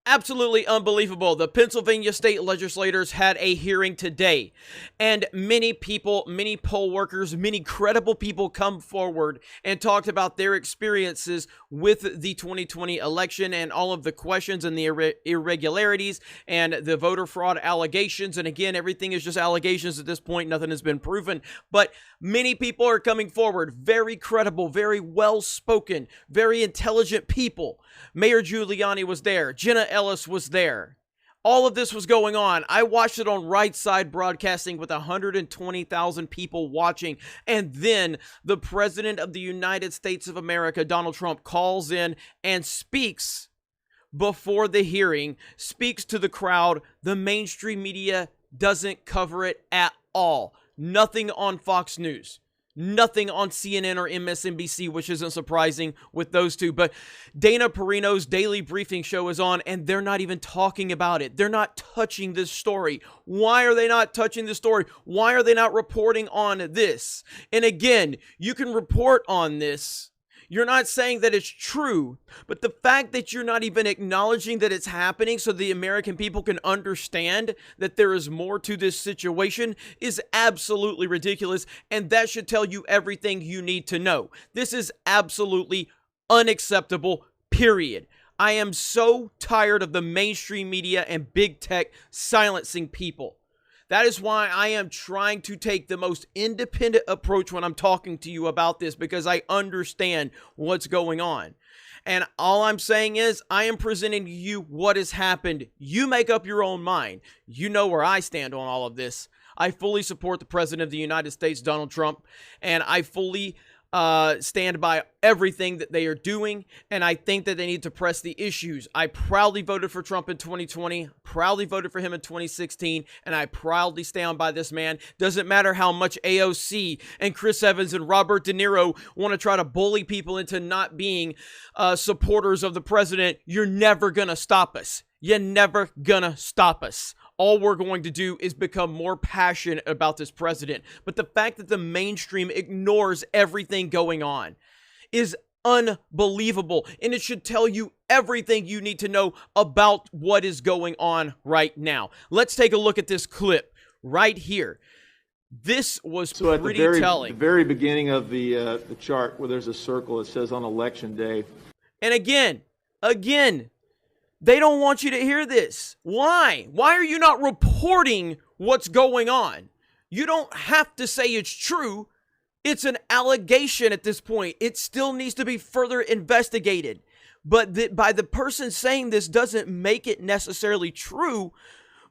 Absolutely unbelievable. The Pennsylvania state legislators had a hearing today, and many people, many poll workers, many credible people come forward and talked about their experiences with the 2020 election and all of the questions and the irregularities and the voter fraud allegations. And again, everything is just allegations at this point. Nothing has been proven, but many people are coming forward, very credible, very well-spoken, very intelligent people. Mayor Giuliani was there. Jenna Ellis was there. All of this was going on. I watched it on Right Side Broadcasting with 120,000 people watching. And then the President of the United States of America, Donald Trump, calls in and speaks before the hearing, speaks to the crowd. The mainstream media doesn't cover it at all. Nothing on Fox News. Nothing on CNN or MSNBC, which isn't surprising with those two. But Dana Perino's daily briefing show is on, and they're not even talking about it. They're not touching this story. Why are they not touching this story? Why are they not reporting on this? And again, you can report on this. You're not saying that it's true, but the fact that you're not even acknowledging that it's happening so the American people can understand that there is more to this situation is absolutely ridiculous, and that should tell you everything you need to know. This is absolutely unacceptable, period. I am so tired of the mainstream media and big tech silencing people. That is why I am trying to take the most independent approach when I'm talking to you about this, because I understand what's going on. And all I'm saying is I am presenting to you what has happened. You make up your own mind. You know where I stand on all of this. I fully support the President of the United States, Donald Trump, and I fully stand by everything that they are doing, and I think that they need to press the issues. I proudly voted for Trump in 2020, proudly voted for him in 2016, and I proudly stand by this man. Doesn't matter how much AOC and Chris Evans and Robert De Niro want to try to bully people into not being supporters of the president, you're never gonna stop us. You're never gonna stop us. All we're going to do is become more passionate about this president. But the fact that the mainstream ignores everything going on is unbelievable. And it should tell you everything you need to know about what is going on right now. Let's take a look at this clip right here. This was pretty telling. At the very beginning of the chart where there's a circle, it says on election day. And again, they don't want you to hear this. Why? Why are you not reporting what's going on? You don't have to say it's true. It's an allegation at this point. It still needs to be further investigated. But by the person saying this doesn't make it necessarily true,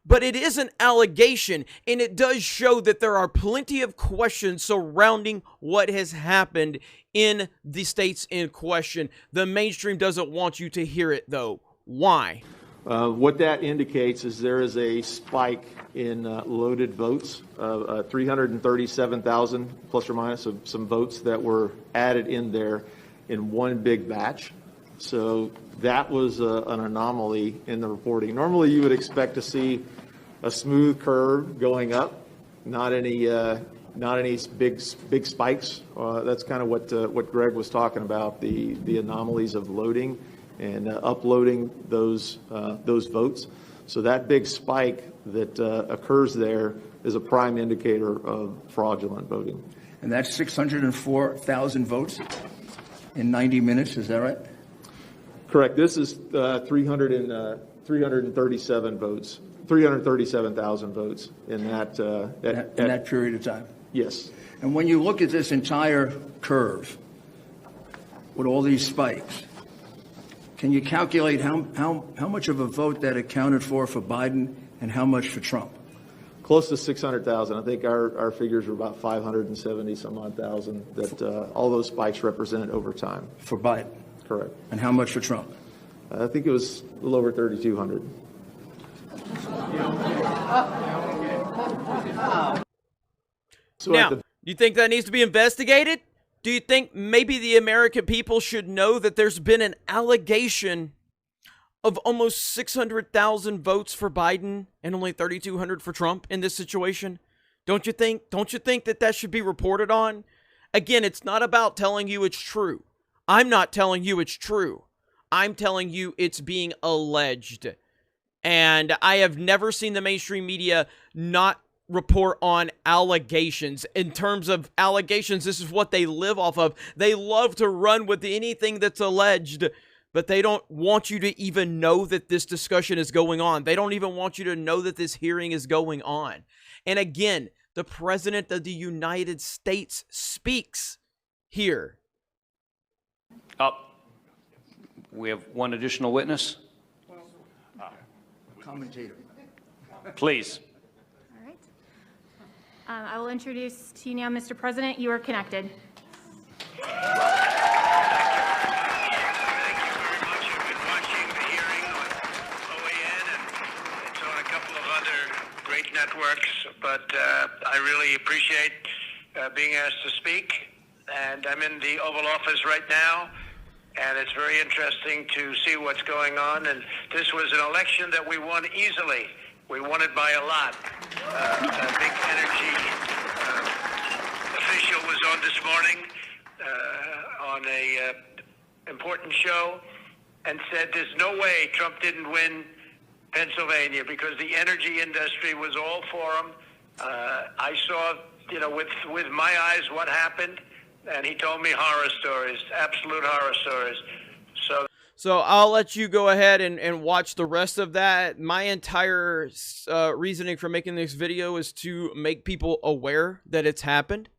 but it is an allegation, and it does show that there are plenty of questions surrounding what has happened in the states in question. The mainstream doesn't want you to hear it, though. Why? What that indicates is there is a spike in loaded votes, 337,000 plus or minus of some votes that were added in there in one big batch. So that was an anomaly in the reporting. Normally you would expect to see a smooth curve going up, not any big spikes. That's kind of what Greg was talking about, the anomalies of loading and uploading those votes. So that big spike that occurs there is a prime indicator of fraudulent voting. And that's 604,000 votes in 90 minutes, is that right? Correct. This is 337 votes, 337,000 votes in that period of time. Yes. And when you look at this entire curve with all these spikes, can you calculate how much of a vote that accounted for Biden and how much for Trump? Close to 600,000. I think our figures were about 570 some odd thousand that all those spikes represent over time. For Biden? Correct. And how much for Trump? I think it was a little over 3,200. Now, do you think that needs to be investigated? Do you think maybe the American people should know that there's been an allegation of almost 600,000 votes for Biden and only 3,200 for Trump in this situation? Don't you think that should be reported on? Again, it's not about telling you it's true. I'm not telling you it's true. I'm telling you it's being alleged. And I have never seen the mainstream media not report on allegations. In terms of allegations, this is what they live off of. They love to run with anything that's alleged, but they don't want you to even know that this discussion is going on. They don't even want you to know that this hearing is going on. And again, the President of the United States speaks here. We have one additional witness. Commentator. Please. All right. I will introduce to you now, Mr. President. You are connected. Thank you very much. I've been watching the hearing on OAN, and it's on a couple of other great networks, but I really appreciate being asked to speak. And I'm in the Oval Office right now, and it's very interesting to see what's going on. And this was an election that we won easily. We won it by a lot. A big energy official was on this morning on a important show and said there's no way Trump didn't win Pennsylvania because the energy industry was all for him. I saw, with my eyes what happened, and he told me horror stories, absolute horror stories. So I'll let you go ahead and watch the rest of that. My entire reasoning for making this video is to make people aware that it's happened.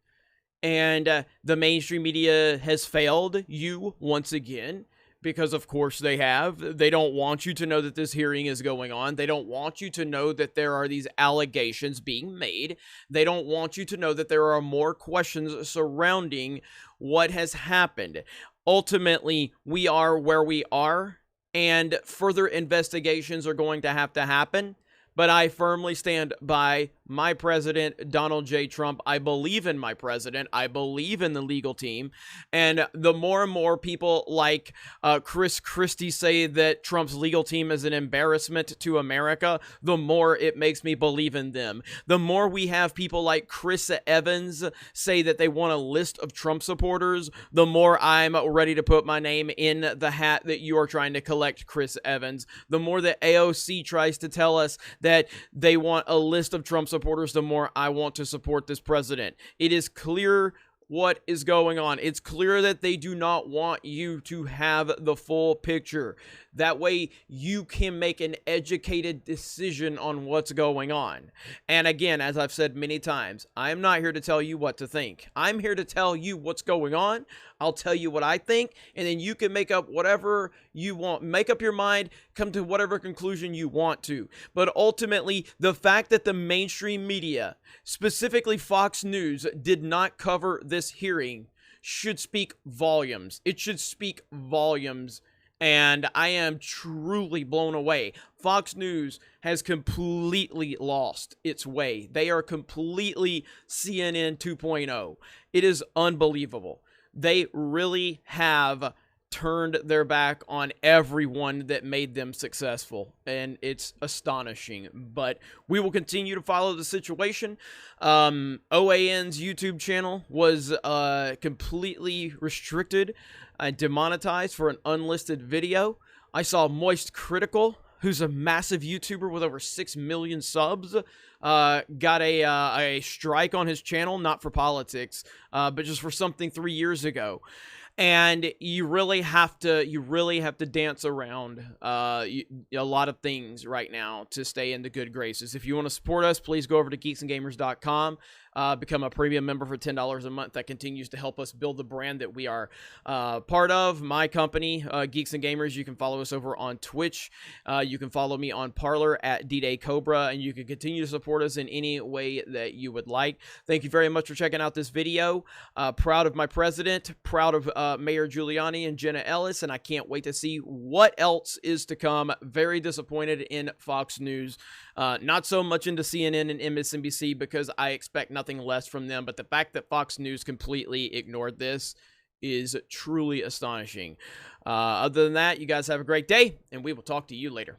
And the mainstream media has failed you once again. Because of course they have. They don't want you to know that this hearing is going on. They don't want you to know that there are these allegations being made. They don't want you to know that there are more questions surrounding what has happened. Ultimately, we are where we are, and further investigations are going to happen. But I firmly stand by my president, Donald J. Trump. I believe in my president. I believe in the legal team. And the more and more people like Chris Christie say that Trump's legal team is an embarrassment to America, the more it makes me believe in them. The more we have people like Chris Evans say that they want a list of Trump supporters, the more I'm ready to put my name in the hat that you are trying to collect, Chris Evans. The more that AOC tries to tell us that they want a list of Trump supporters, the more I want to support this president. It is clear what is going on. It's clear that they do not want you to have the full picture. That way you can make an educated decision on what's going on. And again, as I've said many times, I'm not here to tell you what to think. I'm here to tell you what's going on. I'll tell you what I think, and then you can make up whatever you want. Make up your mind, come to whatever conclusion you want to. But ultimately, the fact that the mainstream media, specifically Fox News, did not cover this hearing should speak volumes. It should speak volumes. And I am truly blown away. Fox News has completely lost its way. They are completely CNN 2.0. It is unbelievable. They really have turned their back on everyone that made them successful, and it's astonishing. But we will continue to follow the situation. OAN's YouTube channel was completely restricted, demonetized for an unlisted video. I saw Moist Critical, who's a massive YouTuber with over 6 million subs, got a strike on his channel, not for politics, but just for something 3 years ago. And you really have to dance around a lot of things right now to stay in the good graces. If you want to support us, please go over to geeksandgamers.com. Become a premium member for $10 a month. That continues to help us build the brand that we are part of. My company, Geeks and Gamers. You can follow us over on Twitch. You can follow me on Parler at DDayCobra, and you can continue to support us in any way that you would like. Thank you very much for checking out this video. Proud of my president, proud of Mayor Giuliani and Jenna Ellis, and I can't wait to see what else is to come. Very disappointed in Fox News. Not so much into CNN and MSNBC because I expect nothing less from them, but the fact that Fox News completely ignored this is truly astonishing. Other than that, you guys have a great day, and we will talk to you later.